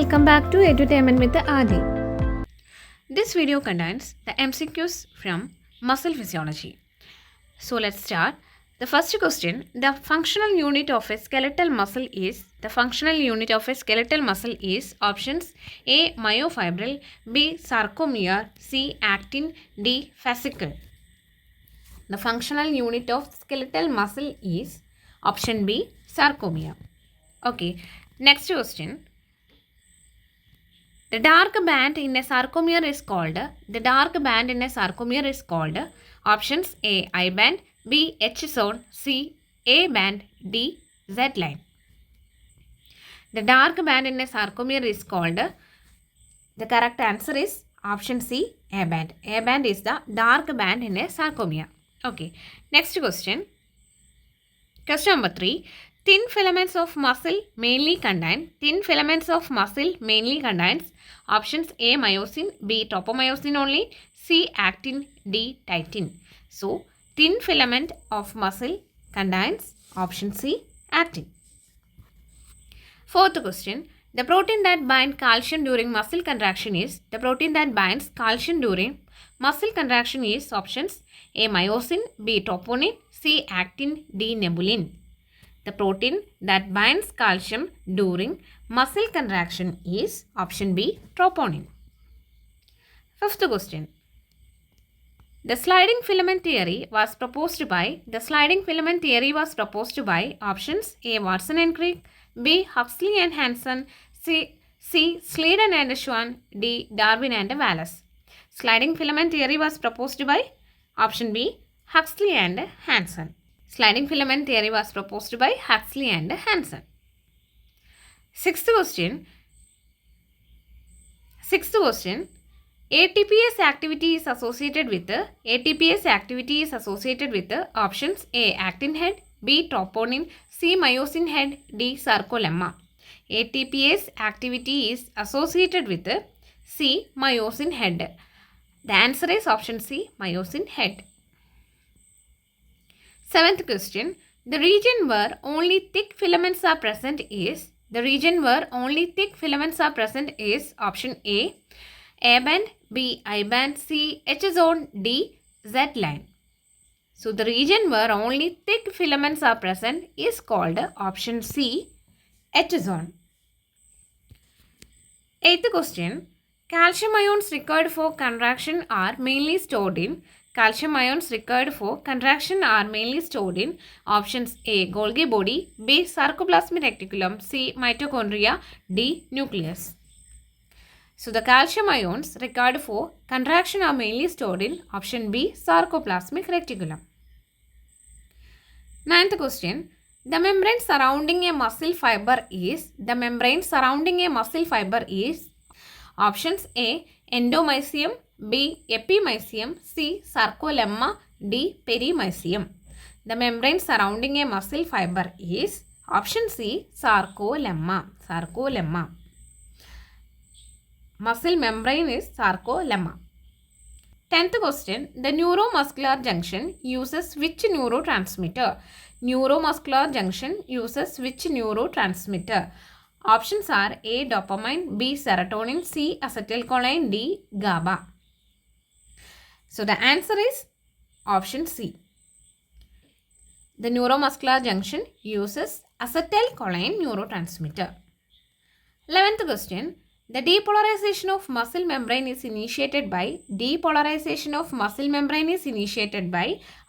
welcome back to Edutainment with Adi. This video contains the MCQs from muscle physiology. So let's start. The first question, the functional unit of a skeletal muscle is, options A. Myofibril, B. Sarcomere, C. Actin, D. Fascicle. The functional unit of skeletal muscle is option B. Sarcomere. Okay, next question. The dark band in a sarcomere is called, options A. I band, B. H zone, C. A band, D. Z line. The dark band in a sarcomere is called, the correct answer is option C. A band. A band is the dark band in a sarcomere. Okay, next question. Question number 3. Thin filaments of muscle mainly contains options A. Myosin, B. Tropomyosin only, C. Actin, D. Titin. So, thin filament of muscle contains option C. Actin. Fourth question. The protein that binds calcium during muscle contraction is, options A. Myosin, B. Troponin, C. Actin, D. Nebulin. The protein that binds calcium during muscle contraction is option B. Troponin. Fifth question. The sliding filament theory was proposed by, options A. Watson and Crick, B. Huxley and Hansen, C. Sladen and Schwann, D. Darwin and Wallace. Sliding filament theory was proposed by option B. Huxley and Hansen. Sliding filament theory was proposed by Huxley and Hansen. Sixth question. ATPase activity is associated with options A. Actin head, B. Troponin, C. Myosin head, D. Sarcolemma. ATPase activity is associated with C. Myosin head. The answer is option C. Myosin head. Seventh question. The region where only thick filaments are present is, option A. A band, B. I band, C. H zone, D. Z line. So, the region where only thick filaments are present is called option C. H zone. Eighth question. Calcium ions required for contraction are mainly stored in, options A. Golgi body, B. Sarcoplasmic reticulum, C. Mitochondria, D. Nucleus. So, the calcium ions required for contraction are mainly stored in option B. Sarcoplasmic reticulum. Ninth question. The membrane surrounding a muscle fiber is, options A. Endomysium, B. Epimysium, C. Sarcolemma, D. Perimysium. The membrane surrounding a muscle fiber is option C. Sarcolemma. Muscle membrane is sarcolemma. 10th question. The neuromuscular junction uses which neurotransmitter? Options are A. Dopamine, B. Serotonin, C. Acetylcholine, D. GABA. So, the answer is option C. The neuromuscular junction uses acetylcholine neurotransmitter. 11th question. The depolarization of muscle membrane is initiated by,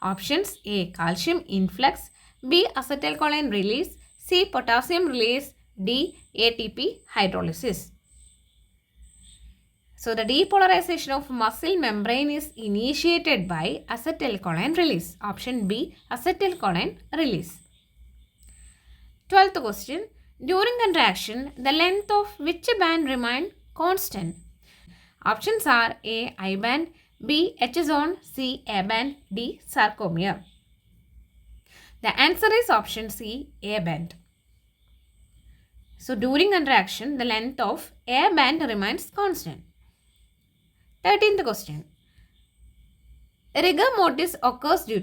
options A. Calcium influx, B. Acetylcholine release, C. Potassium release, D. ATP hydrolysis. So, the depolarization of muscle membrane is initiated by acetylcholine release. Option B. Acetylcholine release. 12th question. During contraction, the length of which band remain constant? Options are A. I band, B. H zone, C. A band, D. Sarcomere. The answer is option C. A band. So, during contraction, the length of A band remains constant. 13th question. Rigor mortis occurs due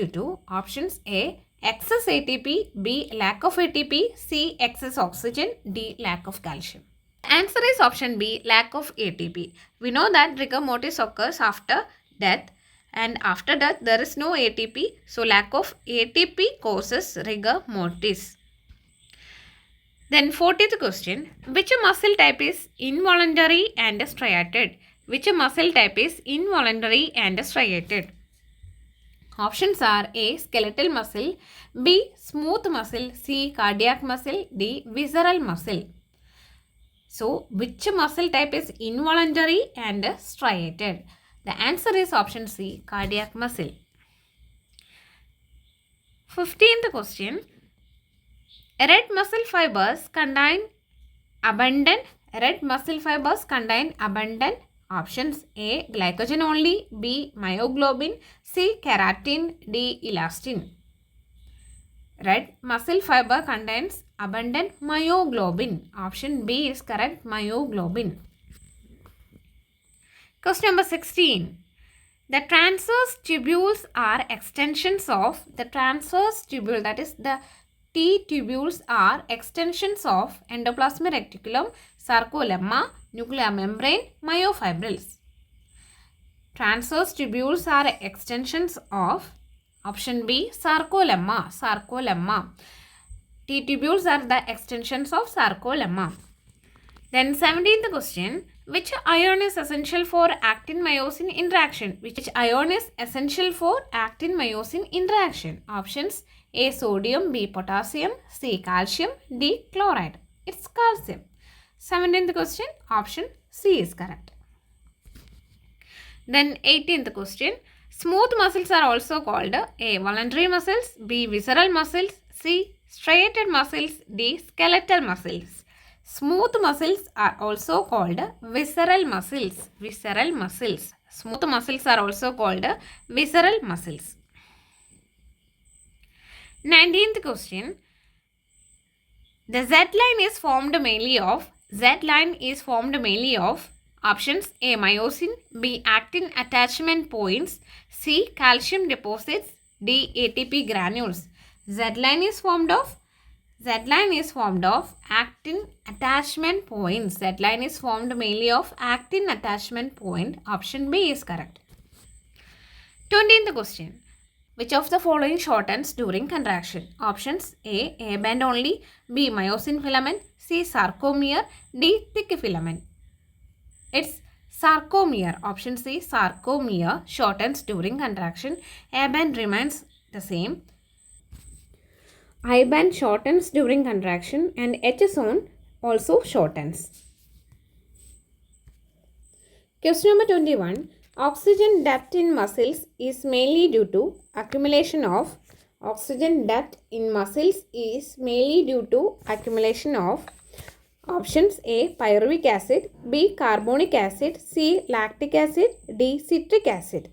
to options A. excess ATP, B. lack of ATP, C. excess oxygen, D. lack of calcium. Answer is option B, lack of ATP. We know that rigor mortis occurs after death, and after death there is no ATP, so lack of ATP causes rigor mortis. Then 40th question, which muscle type is involuntary and striated? Which muscle type is involuntary and striated? Options are A. skeletal muscle, B. smooth muscle, C. cardiac muscle, D. visceral muscle. So, which muscle type is involuntary and striated? The answer is option C, cardiac muscle. 15th question. Red muscle fibers contain abundant. Options A. glycogen only, B. myoglobin, C. keratin, D. elastin. Red muscle fiber contains abundant myoglobin. Option B is correct, myoglobin. Question number 16. The transverse tubules are extensions of the transverse tubule, that is the T tubules are extensions of endoplasmic reticulum, sarcolemma, nuclear membrane, myofibrils. Transverse tubules are extensions of option B, sarcolemma. T tubules are the extensions of sarcolemma. Then 17th question, which ion is essential for actin-myosin interaction? Which ion is essential for actin-myosin interaction? Options A. sodium, B. potassium, C. calcium, D. chloride. It's calcium. 17th question, option C is correct. Then 18th question, smooth muscles are also called A. voluntary muscles, B. visceral muscles, C. striated muscles, D. skeletal muscles. Smooth muscles are also called visceral muscles. Smooth muscles are also called visceral muscles. 19th question. The Z line is formed mainly of options A. myosin, B. actin attachment points, C. calcium deposits, D. ATP granules. Z line is formed of actin attachment points. Z line is formed mainly of actin attachment point. Option B is correct. 20th question. Which of the following shortens during contraction? Options A band only, B. myosin filament, C. sarcomere, D. thick filament. It's sarcomere. Option C, sarcomere shortens during contraction. A band remains the same. I band shortens during contraction and H zone also shortens. Question number 21. Oxygen depth in muscles is mainly due to accumulation of options A. pyruvic acid, B. carbonic acid, C. lactic acid, D. citric acid.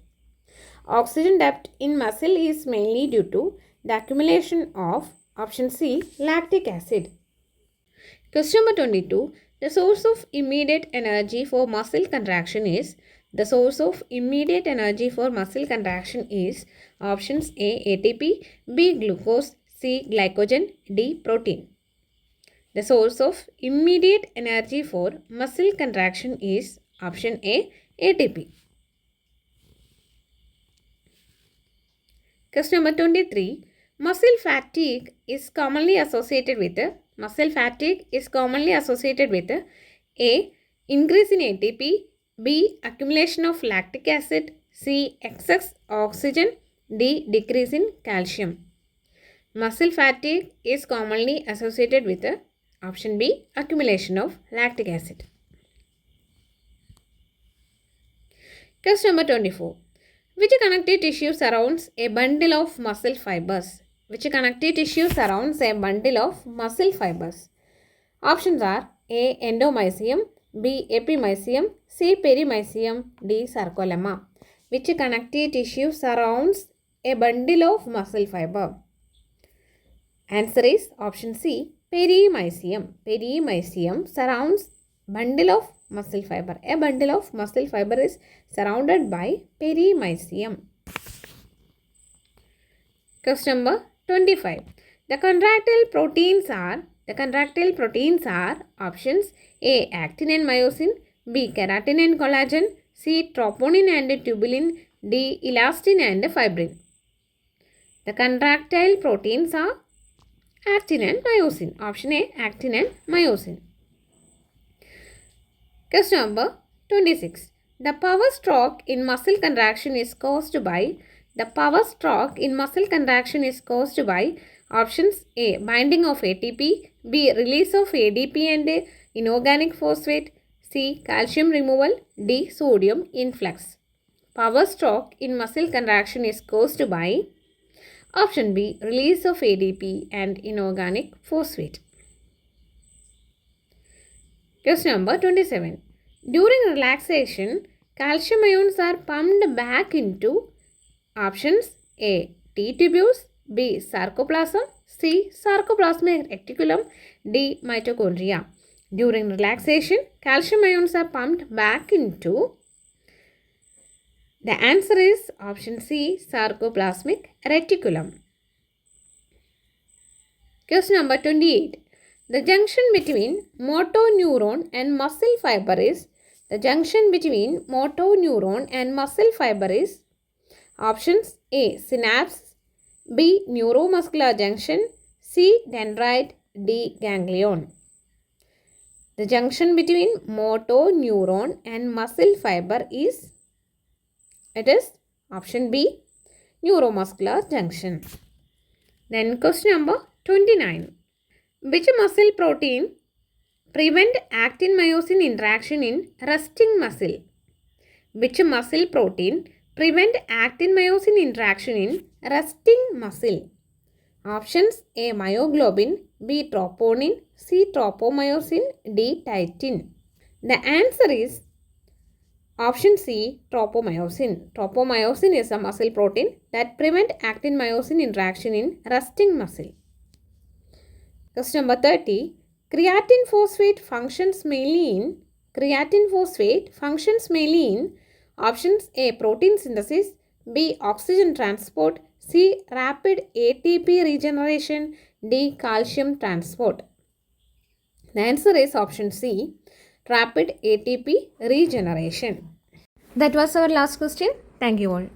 Oxygen depth in muscle is mainly due to the accumulation of option C. lactic acid. Question number 22. The source of immediate energy for muscle contraction is options A. ATP, B. glucose, C. glycogen, D. protein. The source of immediate energy for muscle contraction is option A. ATP. Question number 23. Muscle fatigue is commonly associated with A. increase in ATP, B. accumulation of lactic acid, C. excess oxygen, D. decrease in calcium. Muscle fatigue is commonly associated with option B. accumulation of lactic acid. Question number 24. Which connective tissue surrounds a bundle of muscle fibers? Options are A. endomysium, B. epimysium, C. perimysium, D. sarcolemma. Which connective tissue surrounds a bundle of muscle fiber? Answer is option C. perimysium. Perimysium surrounds bundle of muscle fiber. A bundle of muscle fiber is surrounded by perimysium. Question number 25. The contractile proteins are options A. Actin and myosin, B. Keratin and collagen, C. Troponin and tubulin, D. Elastin and fibrin. The contractile proteins are actin and myosin. Option A. Actin and myosin. Question number 26. The power stroke in muscle contraction is caused by options A. Binding of ATP, B. Release of ADP and inorganic phosphate, C. Calcium removal, D. Sodium influx. Power stroke in muscle contraction is caused by option B. Release of ADP and inorganic phosphate. Question number 27. During relaxation, calcium ions are pumped back into options A. T tubules, B. Sarcoplasm, C. Sarcoplasmic reticulum, D. Mitochondria. During relaxation, calcium ions are pumped back into. The answer is option C. Sarcoplasmic reticulum. Question number 28. The junction between motoneuron and muscle fiber is options A. Synapse, B. Neuromuscular junction, C. Dendrite, D. Ganglion. The junction between motoneuron and muscle fiber is option B. Neuromuscular junction. Then question number 29. Which muscle protein prevent actin-myosin interaction in resting muscle? Which muscle protein prevent actin-myosin interaction in resting muscle? Options A. Myoglobin, B. Troponin, C. Tropomyosin, D. titin. The answer is option C. Tropomyosin. Tropomyosin is a muscle protein that prevent actin-myosin interaction in resting muscle. Question number 30. Creatine phosphate functions mainly in options A. Protein synthesis, B. Oxygen transport, C. Rapid ATP regeneration, D. Calcium transport. The answer is option C. Rapid ATP regeneration. That was our last question. Thank you all.